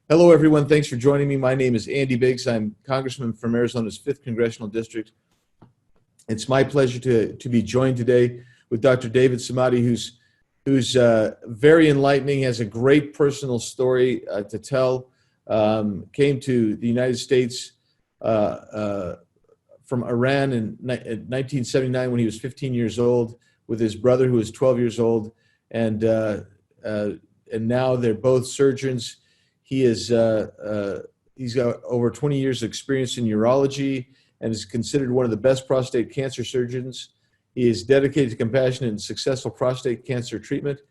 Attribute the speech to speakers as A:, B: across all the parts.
A: Hello, everyone. Thanks for joining me. My name is Andy Biggs. I'm Congressman from Arizona's 5th Congressional District. It's my pleasure to be joined today with Dr. David Samadi, who's very enlightening, has a great personal story to tell. Came to the United States from Iran in 1979 when he was 15 years old with his brother who was 12 years old. And now they're both surgeons. He's got over 20 years of experience in urology and is considered one of the best prostate cancer surgeons. He is dedicated to compassionate and successful prostate cancer treatment.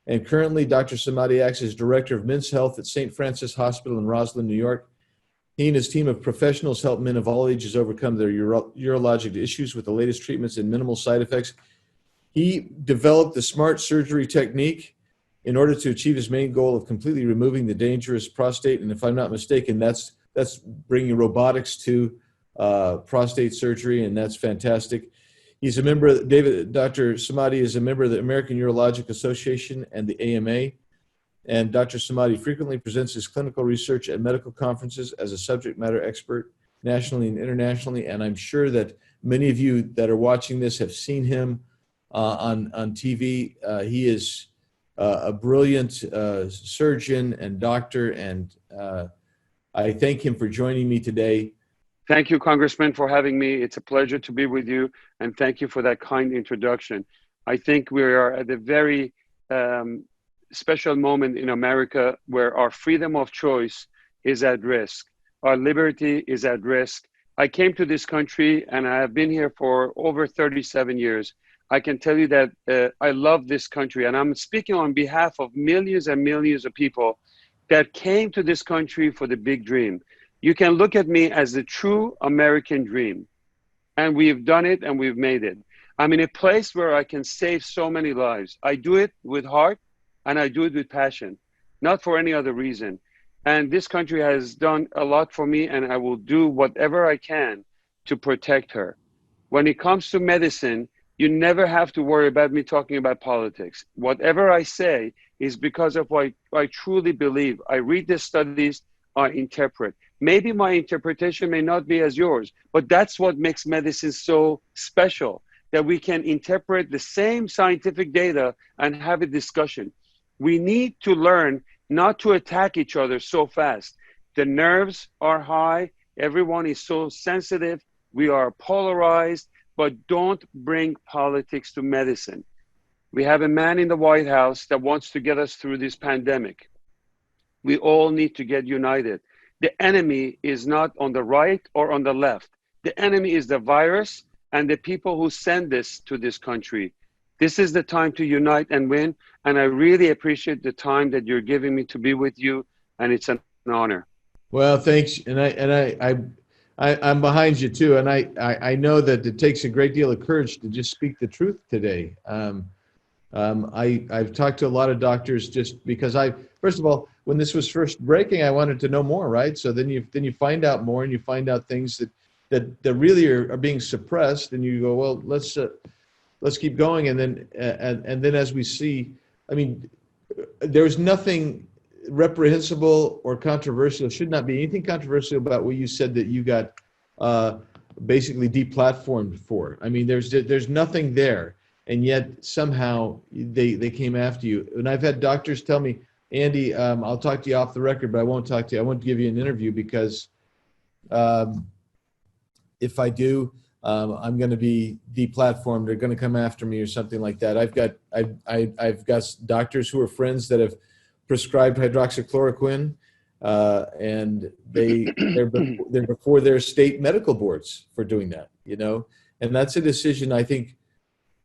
A: And currently, Dr. Samadi acts as Director of Men's Health at St. Francis Hospital in Roslyn, New York. He and his team of professionals help men of all ages overcome their urologic issues with the latest treatments and minimal side effects. He developed the smart surgery technique in order to achieve his main goal of completely removing the dangerous prostate. And if I'm not mistaken, that's bringing robotics to prostate surgery, and that's fantastic. He's a member, Dr. Samadi is a member of the American Urologic Association and the AMA. And Dr. Samadi frequently presents his clinical research at medical conferences as a subject matter expert nationally and internationally. And I'm sure that many of you that are watching this have seen him on TV. He is a brilliant surgeon and doctor, and I thank him for joining me today.
B: Thank you, Congressman, for having me. It's a pleasure to be with you, and thank you for that kind introduction. I think we are at a very special moment in America where our freedom of choice is at risk. Our liberty is at risk. I came to this country, and I have been here for over 37 years. I can tell you that I love this country, and I'm speaking on behalf of millions and millions of people that came to this country for the big dream. You can look at me as the true American dream, and we've done it and we've made it. I'm in a place where I can save so many lives. I do it with heart, and I do it with passion, not for any other reason. And this country has done a lot for me, and I will do whatever I can to protect her. When it comes to medicine, you never have to worry about me talking about politics. Whatever I say is because of what I truly believe. I read the studies, I interpret. Maybe my interpretation may not be as yours, but that's what makes medicine so special, that we can interpret the same scientific data and have a discussion. We need to learn not to attack each other so fast. The nerves are high. Everyone is so sensitive. We are polarized. But don't bring politics to medicine. We have a man in the White House that wants to get us through this pandemic. We all need to get united. The enemy is not on the right or on the left. The enemy is the virus and the people who send this to this country. This is the time to unite and win. And I really appreciate the time that you're giving me to be with you. And it's an honor.
A: Well, thanks. And I'm behind you too, and I know that it takes a great deal of courage to just speak the truth today. I've talked to a lot of doctors just because first of all, when this was first breaking, I wanted to know more, right? So then you find out more, and you find out things that really are being suppressed, and you go, well, let's keep going, and then as we see, I mean, there's nothing reprehensible or controversial. Should not be anything controversial about what you said that you got basically deplatformed for. I mean, there's nothing there, and yet somehow they came after you. And I've had doctors tell me, Andy, I'll talk to you off the record, but I won't talk to you. I won't give you an interview because if I do, I'm going to be deplatformed. They're going to come after me or something like that. I've got doctors who are friends that have prescribed hydroxychloroquine, and they're before their state medical boards for doing that, and that's a decision I think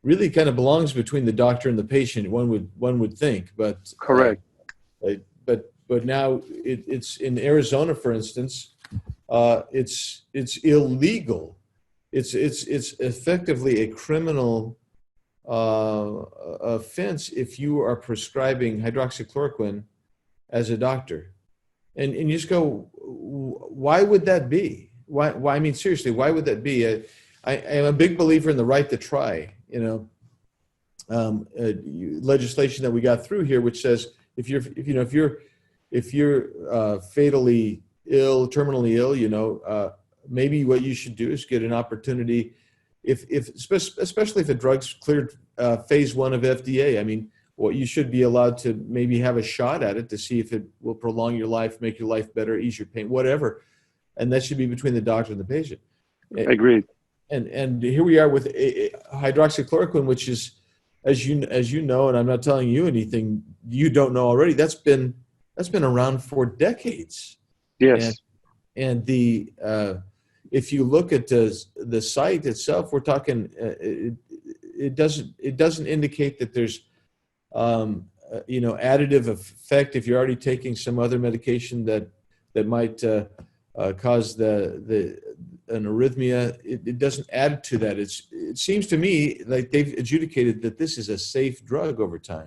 A: really kind of belongs between the doctor and the patient. One would think, but
B: correct.
A: But now it's in Arizona, for instance, it's illegal. It's effectively a criminal offense if you are prescribing hydroxychloroquine as a doctor, and you just go, why would that be? Why? I mean, seriously, why would that be? I am a big believer in the right to try. Legislation that we got through here, which says if you're if you're fatally ill, terminally ill, maybe what you should do is get an opportunity, especially if the drug's cleared phase 1 of FDA. I mean, what you should be allowed to maybe have a shot at it to see if it will prolong your life, make your life better, ease your pain, whatever. And that should be between the doctor and the patient.
B: Agreed.
A: And here we are with hydroxychloroquine, which is, as you know, and I'm not telling you anything you don't know already. That's been around for decades.
B: Yes.
A: And the if you look at the site itself, we're talking. It doesn't indicate that there's additive effect if you're already taking some other medication that might cause an arrhythmia. It doesn't add to that. It seems to me like they've adjudicated that this is a safe drug over time.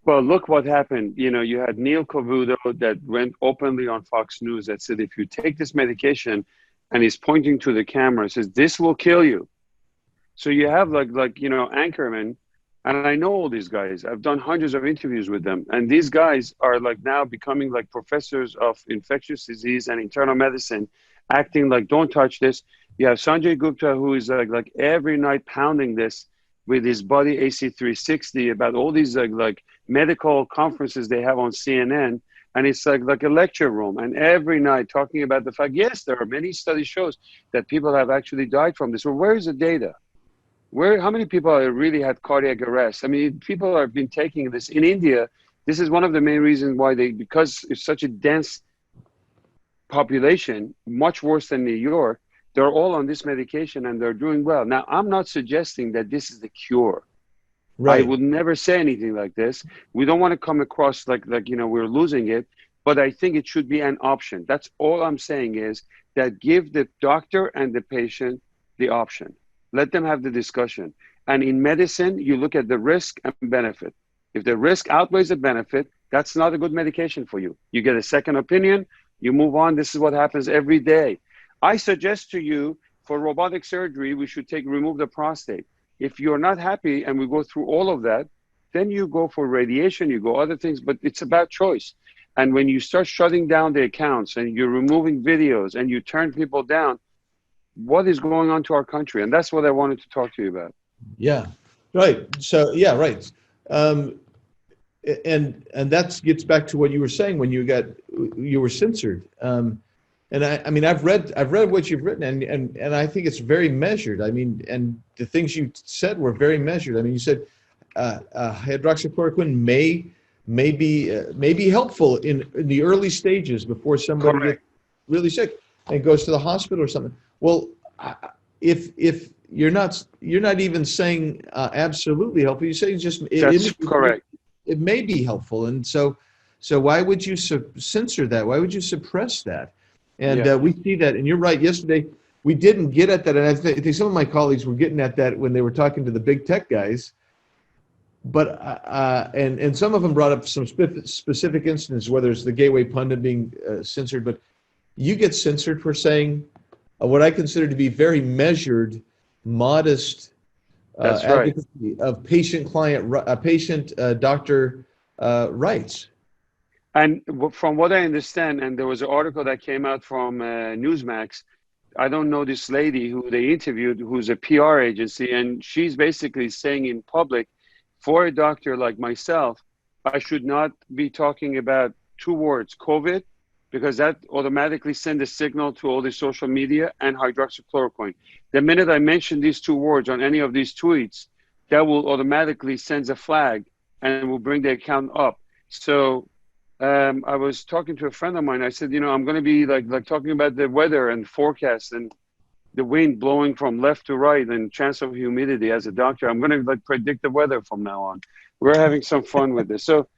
B: Well, look what happened. You had Neil Cavuto that went openly on Fox News that said, if you take this medication, and he's pointing to the camera, says, this will kill you. So you have Anchorman, and I know all these guys. I've done hundreds of interviews with them. And these guys are now becoming like professors of infectious disease and internal medicine, acting like, don't touch this. You have Sanjay Gupta, who is like every night pounding this with his buddy AC360 about all these like medical conferences they have on CNN. And it's like a lecture room, and every night talking about the fact, yes, there are many study shows that people have actually died from this. Well, where is the data? How many people have really had cardiac arrest? I mean, people have been taking this. In India, this is one of the main reasons why because it's such a dense population, much worse than New York, they're all on this medication and they're doing well. Now, I'm not suggesting that this is the cure. Right. I would never say anything like this. We don't want to come across like we're losing it, but I think it should be an option. That's all I'm saying is that give the doctor and the patient the option. Let them have the discussion. And in medicine, you look at the risk and benefit. If the risk outweighs the benefit, that's not a good medication for you. You get a second opinion, you move on. This is what happens every day. I suggest to you for robotic surgery, we should remove the prostate. If you're not happy and we go through all of that, then you go for radiation, you go other things, but it's about choice. And when you start shutting down the accounts and you're removing videos and you turn people down, what is going on to our country? And that's what I wanted to talk to you about.
A: Yeah, right. So, yeah, right. And that gets back to what you were saying when you were censored. And I mean, I've read what you've written, and I think it's very measured. I mean, and the things you said were very measured. I mean, you said hydroxychloroquine may be helpful in the early stages before somebody gets really sick and goes to the hospital or something. Well, if you're not even saying absolutely helpful, you say just
B: that's correct.
A: It may be helpful, and so why would you censor that? Why would you suppress that? And we see that, and you're right. Yesterday, we didn't get at that, and I think some of my colleagues were getting at that when they were talking to the big tech guys. But and some of them brought up some specific instances, whether it's the Gateway Pundit being censored, but you get censored for saying what I consider to be very measured, modest advocacy of patient-doctor rights.
B: And from what I understand, and there was an article that came out from Newsmax, I don't know this lady who they interviewed, who's a PR agency, and she's basically saying in public, for a doctor like myself, I should not be talking about two words, COVID, because that automatically sends a signal to all the social media, and hydroxychloroquine. The minute I mention these two words on any of these tweets, that will automatically send a flag and will bring the account up. So I was talking to a friend of mine. I said, I'm going to be like talking about the weather and forecast and the wind blowing from left to right and chance of humidity as a doctor. I'm going to predict the weather from now on. We're having some fun with this. So,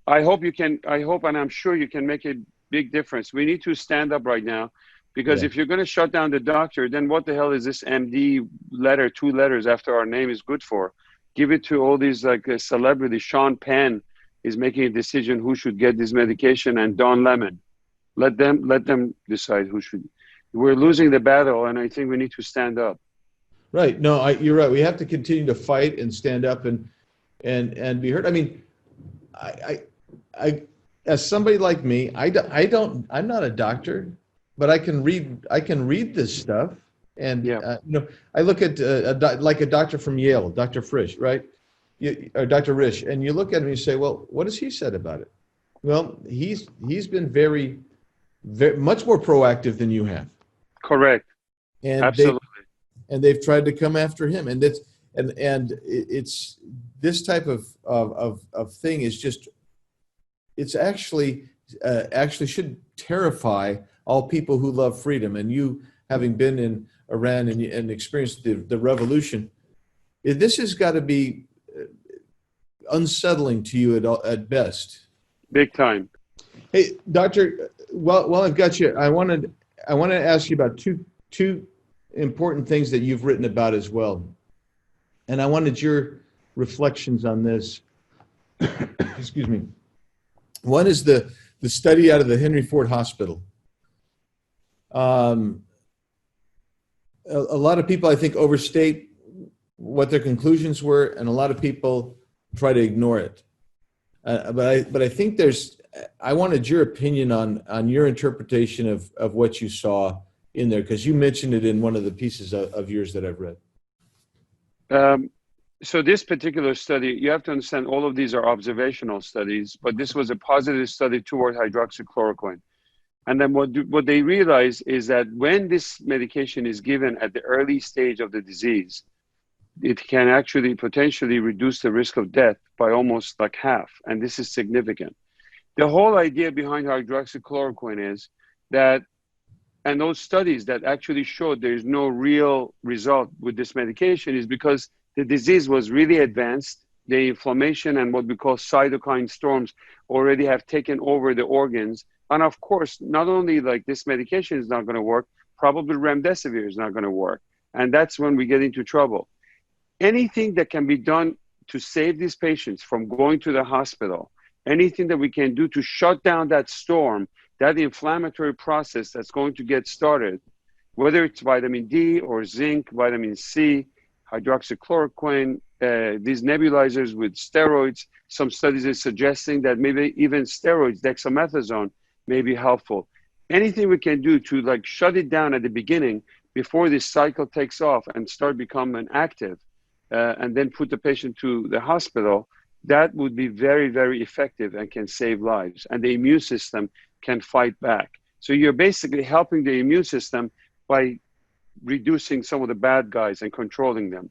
B: I hope and I'm sure you can make a big difference. We need to stand up right now, because if you're going to shut down the doctor, then what the hell is this MD letter, 2 letters after our name is good for? Give it to all these celebrities. Sean Penn is making a decision who should get this medication, and Don Lemon. Let them decide who should. We're losing the battle, and I think we need to stand up.
A: Right. No, you're right. We have to continue to fight and stand up and be heard. I mean, as somebody like me, I'm not a doctor, but I can read this stuff. And,
B: Yeah,
A: I look at like a doctor from Yale, Dr. Frisch, right? Or Dr. Risch, and you look at him and you say, well, what has he said about it? Well, he's been very much more proactive than you have.
B: correct.
A: And
B: Absolutely.
A: they've tried to come after him. It's this type of thing is just, it's actually should terrify all people who love freedom. And you, having been in Iran and experienced the revolution, this has got to be unsettling to you at best.
B: Big time.
A: Hey, Doctor, while I've got you, I wanted to ask you about two important things that you've written about as well, and I wanted your reflections on this. Excuse me. One is the study out of the Henry Ford Hospital. A lot of people, I think, overstate what their conclusions were, and a lot of people try to ignore it. But I think I wanted your opinion on your interpretation of what you saw in there, because you mentioned it in one of the pieces of yours that I've read.
B: So this particular study, you have to understand all of these are observational studies, but this was a positive study toward hydroxychloroquine. And then what they realized is that when this medication is given at the early stage of the disease, it can actually potentially reduce the risk of death by almost like half. And this is significant. The whole idea behind hydroxychloroquine is that, and those studies that actually showed there's no real result with this medication, is because the disease was really advanced. The inflammation and what we call cytokine storms already have taken over the organs. And of course, not only like this medication is not going to work, probably remdesivir is not going to work. And that's when we get into trouble. Anything that can be done to save these patients from going to the hospital, anything that we can do to shut down that storm, that inflammatory process that's going to get started, whether it's vitamin D or zinc, vitamin C, hydroxychloroquine, these nebulizers with steroids. Some studies are suggesting that maybe even steroids, dexamethasone, may be helpful. Anything we can do to like shut it down at the beginning before this cycle takes off and start becoming active, and then put the patient to the hospital, that would be very, very effective and can save lives. And the immune system can fight back. So you're basically helping the immune system by reducing some of the bad guys and controlling them.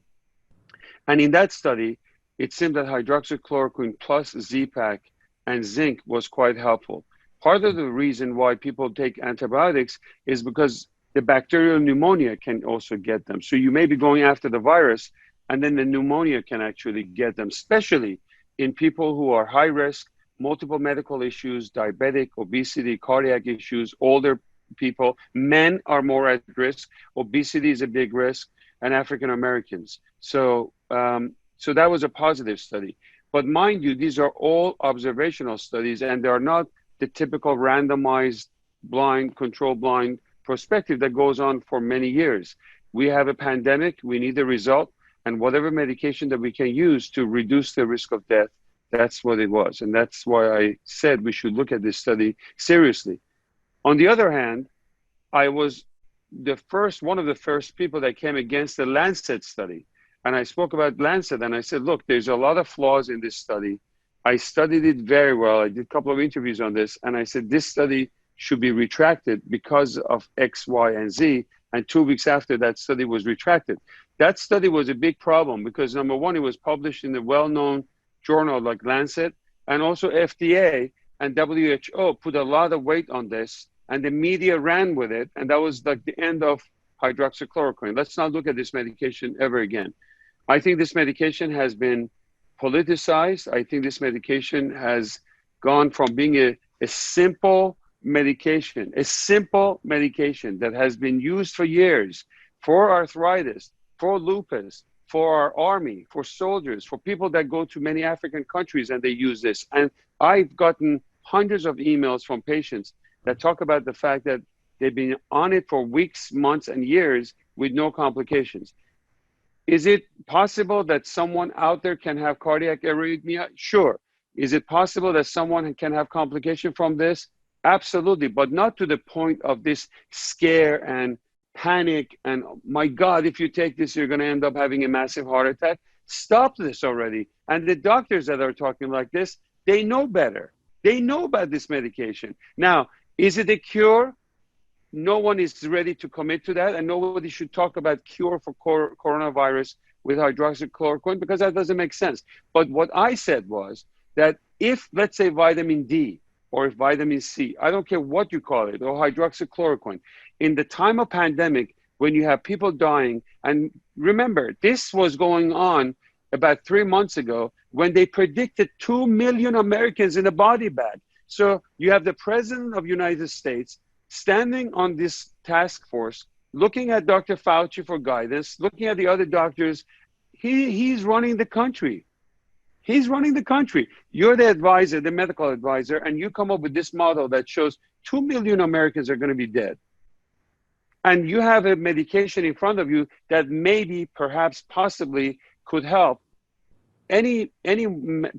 B: And in that study, it seemed that hydroxychloroquine plus Z-Pak and zinc was quite helpful. Part of the reason why people take antibiotics is because the bacterial pneumonia can also get them. So you may be going after the virus, and then the pneumonia can actually get them, especially in people who are high risk, multiple medical issues, diabetic, obesity, cardiac issues, older people. Men are more at risk. Obesity is a big risk, and African Americans. So that was a positive study. But mind you, these are all observational studies, and they are not the typical randomized, blind, control blind prospective that goes on for many years. We have a pandemic, we need a result, and whatever medication that we can use to reduce the risk of death, that's what it was. And that's why I said we should look at this study seriously. On the other hand, I was one of the first people that came against the Lancet study. And I spoke about Lancet, and I said, look, there's a lot of flaws in this study. I studied it very well. I did a couple of interviews on this, and I said, this study should be retracted because of X, Y, and Z. And 2 weeks after, that study was retracted. That study was a big problem because, number one, it was published in a well-known journal like Lancet, and also FDA and WHO put a lot of weight on this, and the media ran with it, and that was like the end of hydroxychloroquine. Let's not look at this medication ever again. I think this medication has been politicized. I think this medication has gone from being a simple medication that has been used for years for arthritis, for lupus, for our army, for soldiers, for people that go to many African countries and they use this. And I've gotten hundreds of emails from patients that talk about the fact that they've been on it for weeks, months, and years with no complications. Is it possible that someone out there can have cardiac arrhythmia? Sure. Is it possible that someone can have complication from this? Absolutely, but not to the point of this scare and panic and, my God, if you take this, you're going to end up having a massive heart attack. Stop this already. And the doctors that are talking like this, they know better. They know about this medication. Now, is it a cure? No one is ready to commit to that, and nobody should talk about cure for coronavirus with hydroxychloroquine, because that doesn't make sense. But what I said was that if, let's say, vitamin D or if vitamin C, I don't care what you call it, or hydroxychloroquine, in the time of pandemic, when you have people dying, and remember, this was going on about 3 months ago when they predicted 2 million Americans in a body bag. So you have the President of the United States standing on this task force, looking at Dr. Fauci for guidance, looking at the other doctors. He's running the country. He's running the country. You're the advisor, the medical advisor, and you come up with this model that shows 2 million Americans are going to be dead. And you have a medication in front of you that maybe, perhaps, possibly could help. Any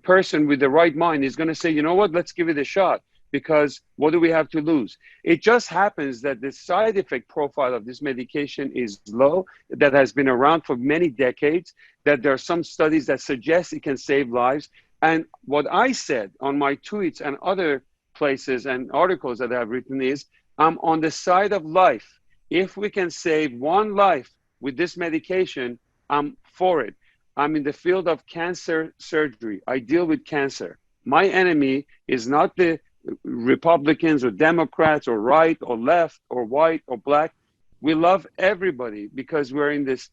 B: person with the right mind is going to say, you know what, let's give it a shot, because what do we have to lose? It just happens that the side effect profile of this medication is low, that has been around for many decades, that there are some studies that suggest it can save lives. And what I said on my tweets and other places and articles that I've written is, I'm on the side of life. If we can save one life with this medication, I'm for it. I'm in the field of cancer surgery. I deal with cancer. My enemy is not the Republicans or Democrats or right or left or white or black. We love everybody because we're in this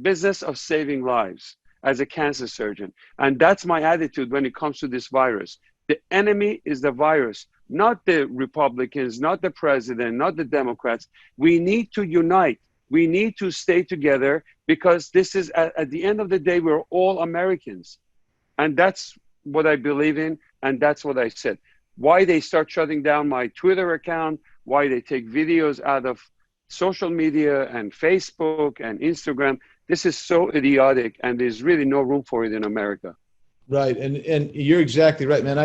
B: business of saving lives as a cancer surgeon. And that's my attitude when it comes to this virus. The enemy is the virus, not the Republicans, not the president, not the Democrats. We need to unite. We need to stay together, because this is, at the end of the day, we're all Americans. And that's what I believe in, and that's what I said. Why they start shutting down my Twitter account, why they take videos out of social media and Facebook and Instagram, this is so idiotic, and there's really no room for it in America.
A: Right, and you're exactly right, man.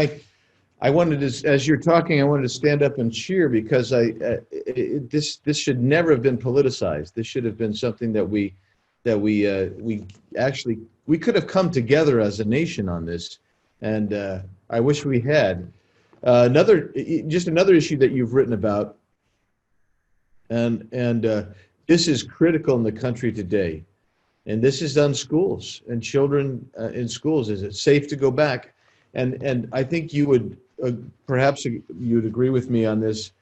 A: I wanted to, as you're talking, I wanted to stand up and cheer, because this should never have been politicized. This should have been something that we could have come together as a nation on this, and I wish we had. Another issue that you've written about, and this is critical in the country today, and this is on schools and children in schools. Is it safe to go back? And I think you would perhaps you'd agree with me on this.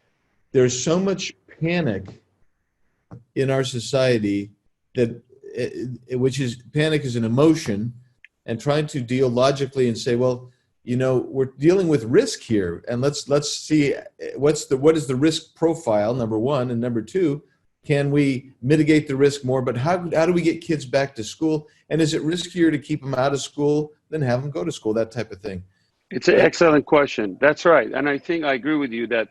A: There's so much panic in our society that panic is an emotion, and trying to deal logically and say, well, you know, we're dealing with risk here, and let's see what is the risk profile, number one, and number two, can we mitigate the risk more? But how do we get kids back to school? And is it riskier to keep them out of school than have them go to school? That type of thing.
B: It's an excellent question. That's right. And I think I agree with you that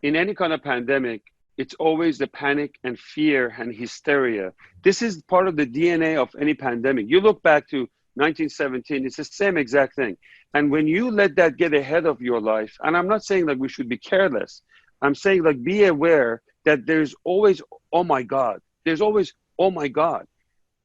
B: in any kind of pandemic, it's always the panic and fear and hysteria. This is part of the DNA of any pandemic. You look back to 1917, it's the same exact thing. And when you let that get ahead of your life, and I'm not saying that we should be careless, I'm saying, like, be aware that there's always, oh my God. There's always, oh my God.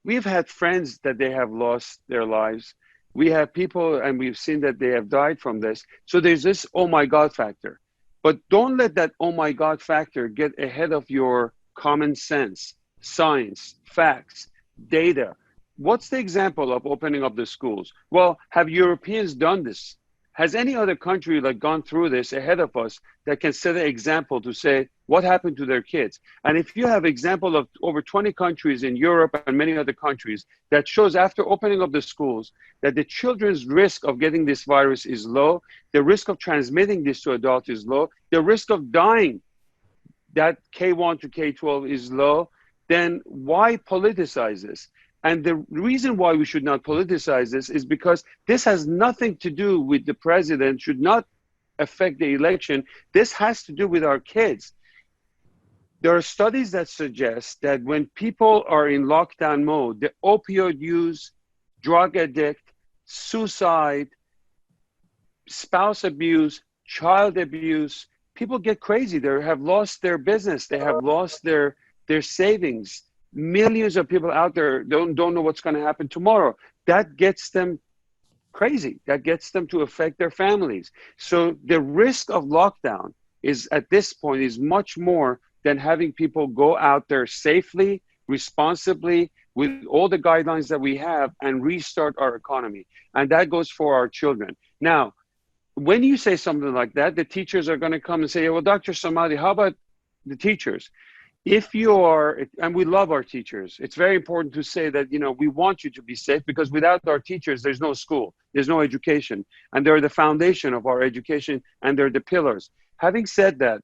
B: We've had friends that they have lost their lives. We have people, and we've seen that they have died from this. So there's this oh my God factor. But don't let that oh my God factor get ahead of your common sense, science, facts, data. What's the example of opening up the schools? Well, have Europeans done this? Has any other country gone through this ahead of us that can set an example to say what happened to their kids? And if you have example of over 20 countries in Europe and many other countries that shows after opening up the schools that the children's risk of getting this virus is low, the risk of transmitting this to adults is low, the risk of dying, that K1 to K12 is low, then why politicize this? And the reason why we should not politicize this is because this has nothing to do with the president, should not affect the election. This has to do with our kids. There are studies that suggest that when people are in lockdown mode, the opioid use, drug addict, suicide, spouse abuse, child abuse. People get crazy. They have lost their business. They have lost their savings. Millions of people out there don't know what's going to happen tomorrow. That gets them crazy. That gets them to affect their families. So the risk of lockdown is at this point is much more than having people go out there safely, responsibly, with all the guidelines that we have and restart our economy. And that goes for our children. Now, when you say something like that, the teachers are going to come and say, well, Dr. Samadi, how about the teachers? If you are, and we love our teachers, it's very important to say that, we want you to be safe, because without our teachers, there's no school, there's no education, and they're the foundation of our education, and they're the pillars. Having said that,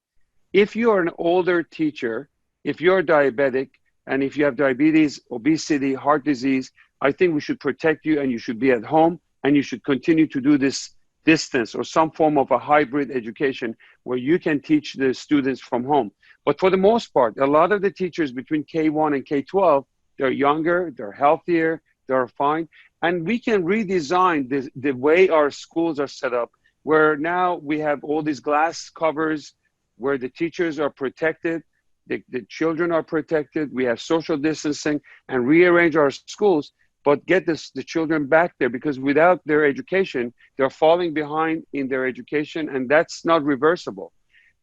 B: if you are an older teacher, if you're diabetic, and if you have diabetes, obesity, heart disease, I think we should protect you, and you should be at home, and you should continue to do this distance or some form of a hybrid education where you can teach the students from home. But for the most part, a lot of the teachers between K1 and K12, they're younger, they're healthier, they're fine. And we can redesign the way our schools are set up, where now we have all these glass covers where the teachers are protected, the children are protected, we have social distancing, and rearrange our schools, but get the children back there, because without their education, they're falling behind in their education, and that's not reversible.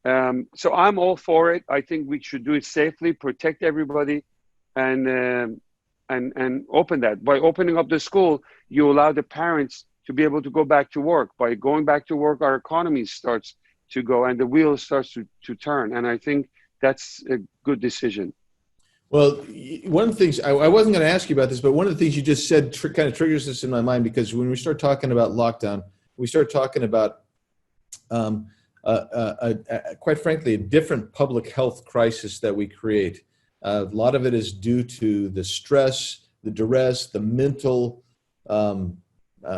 B: So I'm all for it. I think we should do it safely, protect everybody, and open that. By opening up the school, you allow the parents to be able to go back to work. By going back to work, our economy starts to go and the wheel starts to turn. And I think that's a good decision.
A: Well, one of the things, I wasn't going to ask you about this, but one of the things you just said kind of triggers this in my mind, because when we start talking about lockdown, we start talking about, quite frankly, a different public health crisis that we create. A lot of it is due to the stress, the duress, the mental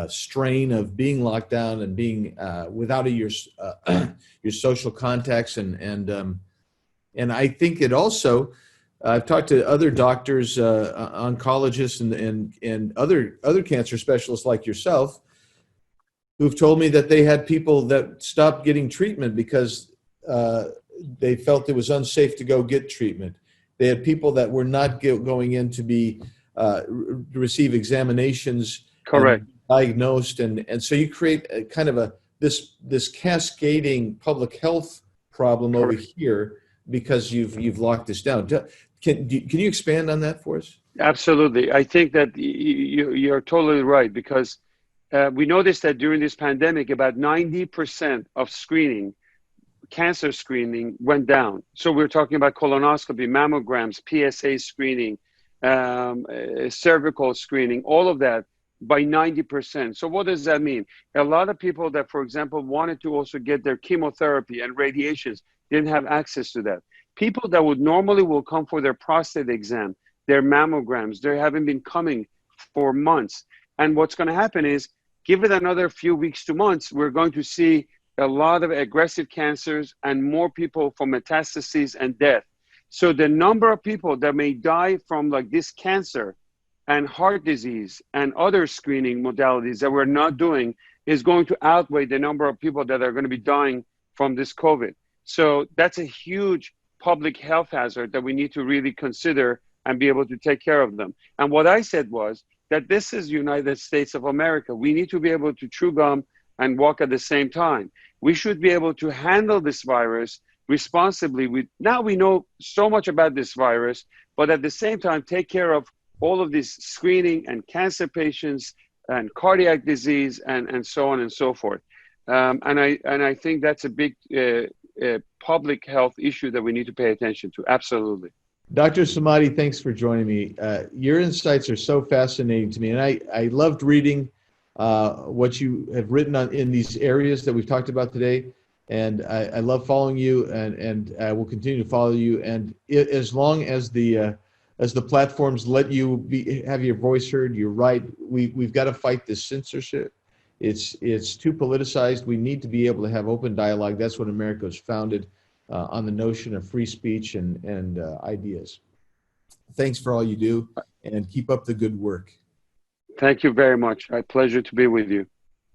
A: strain of being locked down and being without your social contacts, and I think it also. I've talked to other doctors, oncologists, and other cancer specialists like yourself, who've told me that they had people that stopped getting treatment because they felt it was unsafe to go get treatment. They had people that were not going in to receive examinations,
B: correct,
A: and diagnosed, and so you create a kind of this cascading public health problem correct. Over here, because you've locked this down. Can you expand on that for us? Absolutely.
B: I think that you're totally right, because we noticed that during this pandemic, about 90% of cancer screening went down. So we're talking about colonoscopy, mammograms, PSA screening, cervical screening, all of that by 90%. So what does that mean? A lot of people that, for example, wanted to also get their chemotherapy and radiations didn't have access to that. People that would normally will come for their prostate exam, their mammograms, they haven't been coming for months. And what's going to happen is, give it another few weeks to months, we're going to see a lot of aggressive cancers and more people from metastases and death. So the number of people that may die from like this cancer and heart disease and other screening modalities that we're not doing is going to outweigh the number of people that are going to be dying from this COVID. So that's a huge public health hazard that we need to really consider and be able to take care of them. And what I said was that this is United States of America. We need to be able to chew gum and walk at the same time. We should be able to handle this virus responsibly. Now we know so much about this virus, but at the same time, take care of all of this screening and cancer patients and cardiac disease and so on and so forth. And I think that's a big public health issue that we need to pay attention to. Absolutely.
A: Dr. Samadi, thanks for joining me. Your insights are so fascinating to me, and I loved reading what you have written in these areas that we've talked about today, and I love following you, and I will continue to follow you. And as long as the platforms let you have your voice heard, you're right. We've got to fight this censorship. It's too politicized. We need to be able to have open dialogue. That's what America was founded on, the notion of free speech and ideas. Thanks for all you do, and keep up the good work.
B: Thank you very much. A pleasure to be with you.